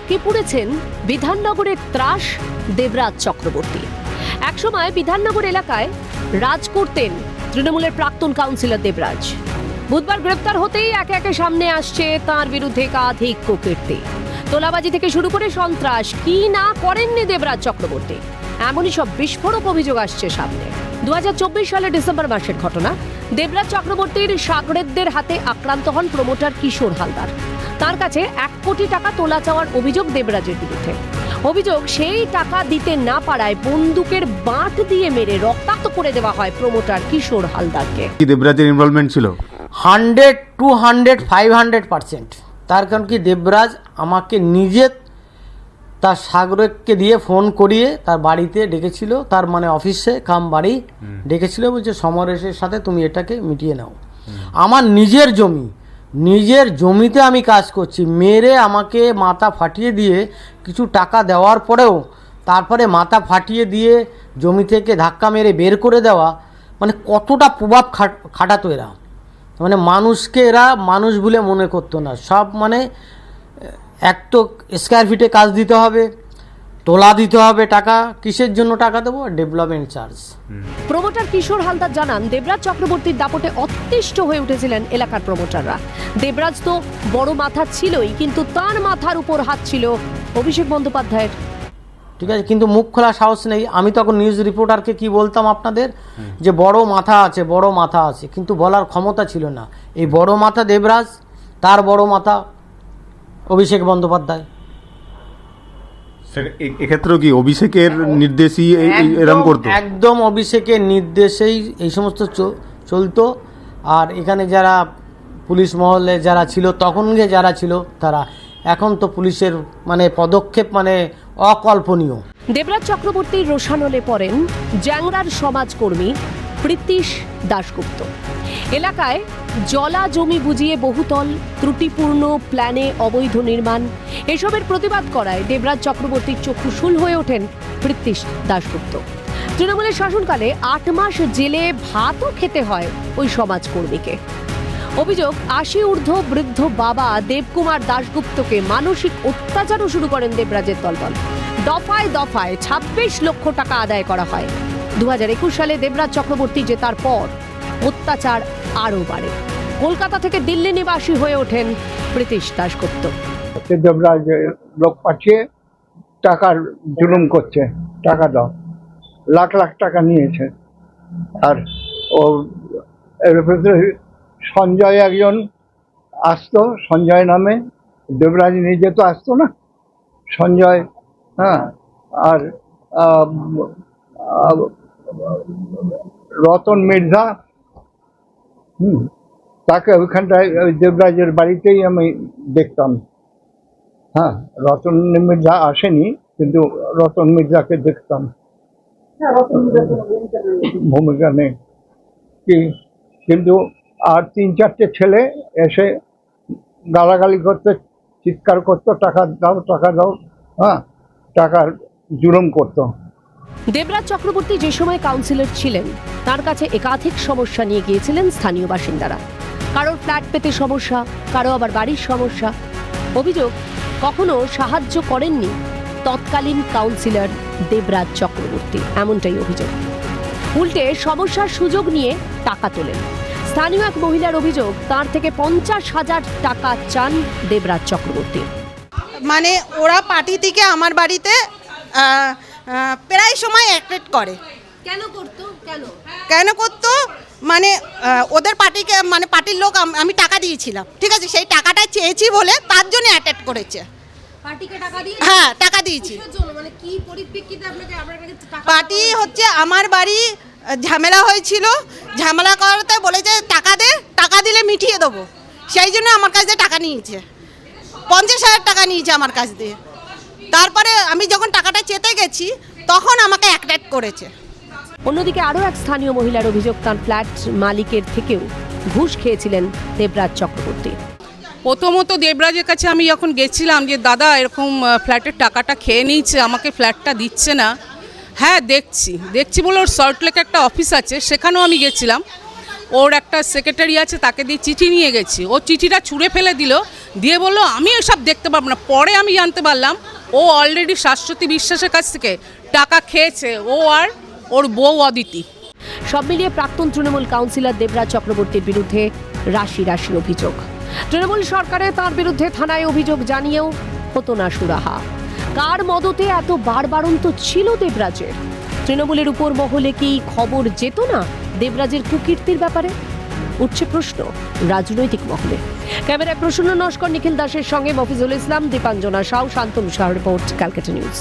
ঢাকে পড়েছেন বিধাননগরের ত্রাস দেবরাজ চক্রবর্তী। একসময় বিধাননগর এলাকায় রাজ করতেন তৃণমূলের প্রাক্তন কাউন্সিলর দেবরাজ। বুধবার গ্রেপ্তার হতেই একে একে সামনে আসছে তার বিরুদ্ধে একাধিক কুকীর্তি। তোলাবাজি থেকে শুরু করে সন্ত্রাস কি না করেননি দেবরাজ চক্রবর্তী, এমনই সব বিস্ফোরক অভিযোগ আসছে সামনে। 2024 সালের ডিসেম্বর মাসের ঘটনা। দেবরাজ চক্রবর্তীর সাগরেদদের হাতে আক্রান্ত হন প্রমোটার কিশোর হালদার। তার কাছে 1 কোটি টাকা তোলা চাওয়ার অভিযোগ দেবরাজের বিরুদ্ধে। অভিযোগ, সেই টাকা দিতে না পারায় বন্দুকের বাঁট দিয়ে মেরে রক্তাক্ত করে দেওয়া হয় প্রমোটার কিশোর হালদারকে। দেবরাজের ইনভলভমেন্ট ছিল 100, 200, 500%। তার কারণ কি, দেবরাজ আমাকে নিজে তার সাগরকে দিয়ে ফোন করিয়ে তার বাড়িতে ডেকেছিল, তার মানে অফিসে কাম বাড়ি ডেকেছিল, বলছে সমরেশের সাথে তুমি এটাকে মিটিয়ে নাও। আমার নিজের জমিতে আমি কাজ করছি, মেরে আমাকে মাথা ফাটিয়ে দিয়ে কিছু টাকা দেওয়ার পরেও তারপরে মাথা ফাটিয়ে দিয়ে জমি থেকে ধাক্কা মেরে বের করে দেওয়া, মানে কতটা প্রভাব খাটাতো এরা। মানে মানুষকে এরা মানুষ বলে মনে করতো না। সব মানে এক তো স্কোয়ার ফিটে কাজ দিতে হবে, তোলা দিতে হবে টাকা। কিসের জন্য টাকা দেবো? Development charge. প্রমোটার কিশোর হালদার জানান, দেবরাজ চক্রবর্তীর দাপটে অতিষ্ঠ হয়ে উঠেছিলেন এলাকার প্রমোটাররা। দেবরাজ তো বড় মাথা ছিলই, কিন্তু তার মাথার উপর হাত ছিল অভিষেক বন্দ্যোপাধ্যায়ের। ঠিক আছে, কিন্তু মুখ খোলা সাহস নেই। আমি তখন নিউজ রিপোর্টারকে কি বলতাম আপনাদের, যে বড় মাথা আছে, কিন্তু বলার ক্ষমতা ছিল না। এই বড় মাথা দেবরাজ, তার বড় মাথা অভিষেক বন্দ্যোপাধ্যায়। এক্ষেত্রেও কি অভিষেকের নির্দেশই এরকম করতো? একদম অভিষেকের নির্দেশেই এই সমস্ত চলতো। আর এখানে যারা পুলিশ মহলে যারা ছিল, তখন যারা ছিল তারা, এখন তো পুলিশের মানে পদক্ষেপ মানে অকল্পনীয়। দেবরাজ চক্রবর্তীর রোষানলে পড়েন জ্যাংরার সমাজকর্মী প্রীতিশ দাশগুপ্ত। এলাকায় জলা জমি বুঝিয়ে বহুতল ত্রুটিপূর্ণ প্ল্যানে অবৈধ নির্মাণ, এসবের প্রতিবাদ করায় দেবরাজ চক্রবর্তীর চক্ষুশূল হয়ে ওঠেন প্রীতিশ দাশগুপ্ত। তৃণমূলের শাসনকালে 8 মাস জেলে ভাতও খেতে হয় ওই সমাজকর্মীকে। অভিযোগ, 80 ঊর্ধ্ব বৃদ্ধ বাবা দেবকুমার দাশগুপ্তকে মানসিক অত্যাচারও শুরু করেন দেবরাজের দলবল। দফায় দফায় 26 লক্ষ টাকা আদায় করা হয়। 2021 সালে দেবরাজ চক্রবর্তী জেতার পর অত্যাচার আরও বাড়ে। কলকাতা থেকে দিল্লি নিবাসী হয়ে ওঠেন প্রীতিশ দাশগুপ্ত। দেবরাজ লোক পাঠিয়ে টাকার জুলুম করছে, টাকা দাও, লাখ লাখ টাকা নিয়েছে। আর ও এর ভেতরে সঞ্জয় একজন আসতো, সঞ্জয় নামে, দেবরাজ নিজে তো আসতো না, সঞ্জয়, হ্যাঁ, আর রতন মির্জা, তাকে ওইখানটায় ওই দেবরাজের বাড়িতেই আমি দেখতাম। হ্যাঁ, রতন মির্জা আসেনি, কিন্তু রতন মির্জাকে দেখতাম। ভূমিকা নেই কিন্তু আর 3-4টে ছেলে এসে গালাগালি করতে, চিৎকার করতো, টাকা দাও টাকা দাও, হ্যাঁ, টাকার জুলুম করতো। দেবরাজ চক্রবর্তী যে সময় কাউন্সিলর ছিলেন, তার কাছে একাধিক সমস্যা নিয়ে গিয়েছিলেন স্থানীয় বাসিন্দারা। কারোর ফ্ল্যাট পেতে সমস্যা, কারো আবার বাড়ির সমস্যা। অভিযোগ, কখনো সাহায্য করেননি তৎকালীন কাউন্সিলর দেবরাজ চক্রবর্তী, এমনটাই অভিযোগ। উল্টে সমস্যার সুযোগ নিয়ে টাকা তোলেন। স্থানীয় এক মহিলার অভিযোগ, তার থেকে 50,000 টাকা চান দেবরাজ চক্রবর্তী। মানে ওরা পার্টি থেকে আমার বাড়িতে প্রায় সময় অ্যাটেন্ড করে। কেন করতো মানে ওদের পার্টিকে, মানে পার্টির লোক, আমি টাকা দিয়েছিলাম, ঠিক আছে, সেই টাকাটা চেয়েছি বলে তার জন্য অ্যাটেন্ড করেছে। হ্যাঁ, টাকা দিয়েছি। পার্টি হচ্ছে আমার বাড়ি ঝামেলা হয়েছিল, ঝামেলা করাতে বলেছে টাকা দে, টাকা দিলে মিটিয়ে দেবো, সেই জন্য আমার কাছ দিয়ে টাকা নিয়েছে। 50,000 টাকা নিয়েছে আমার কাছ দিয়ে। তারপরে আমি যখন টাকাটা চেতে গেছি, তখন আমাকে অ্যাটেন্ড করেছে। অন্যদিকে আরও এক স্থানীয় মহিলার অভিযোগ, তার ফ্ল্যাট মালিকের থেকেও ঘুষ খেয়েছিলেন দেবরাজ চক্রবর্তী। প্রথমত দেবরাজের কাছে আমি যখন গেছিলাম যে দাদা এরকম ফ্ল্যাটের টাকাটা খেয়ে নিয়েছে, আমাকে ফ্ল্যাটটা দিচ্ছে না। হ্যাঁ, দেখছি বলে ওর সল্টলেকে একটা অফিস আছে, সেখানেও আমি গেছিলাম। ওর একটা সেক্রেটারি আছে, তাকে দিয়ে চিঠি নিয়ে গেছি। ও চিঠিটা ছুঁড়ে ফেলে দিল, দিয়ে বললো আমি এসব দেখতে পাবো না। পরে আমি জানতে পারলাম ও অলরেডি শাশ্বতী বিশ্বাসের কাছ থেকে টাকা খেয়েছে, ও আর ওর বউ অদিতি। সব মিলিয়ে প্রাক্তন তৃণমূল কাউন্সিলর দেবরাজ চক্রবর্তীর বিরুদ্ধে রাশি রাশি অভিযোগ। তৃণমূল সরকারে তার বিরুদ্ধে থানায় অভিযোগ জানিয়েও হতো না সুরাহা। কার মদতে এত বাড়বাড়ন্ত ছিল দেবরাজের? তৃণমূলের উপর মহলে কি খবর যেত না দেবরাজের কুকীর্তির ব্যাপারে? উঠছে প্রশ্ন রাজনৈতিক মহলে। ক্যামেরায় প্রসন্ন নস্কর, নিখিল দাসের সঙ্গে Mofizul Islam, Dipanjana Sau, Shantanu Shah. Report, Calcutta news.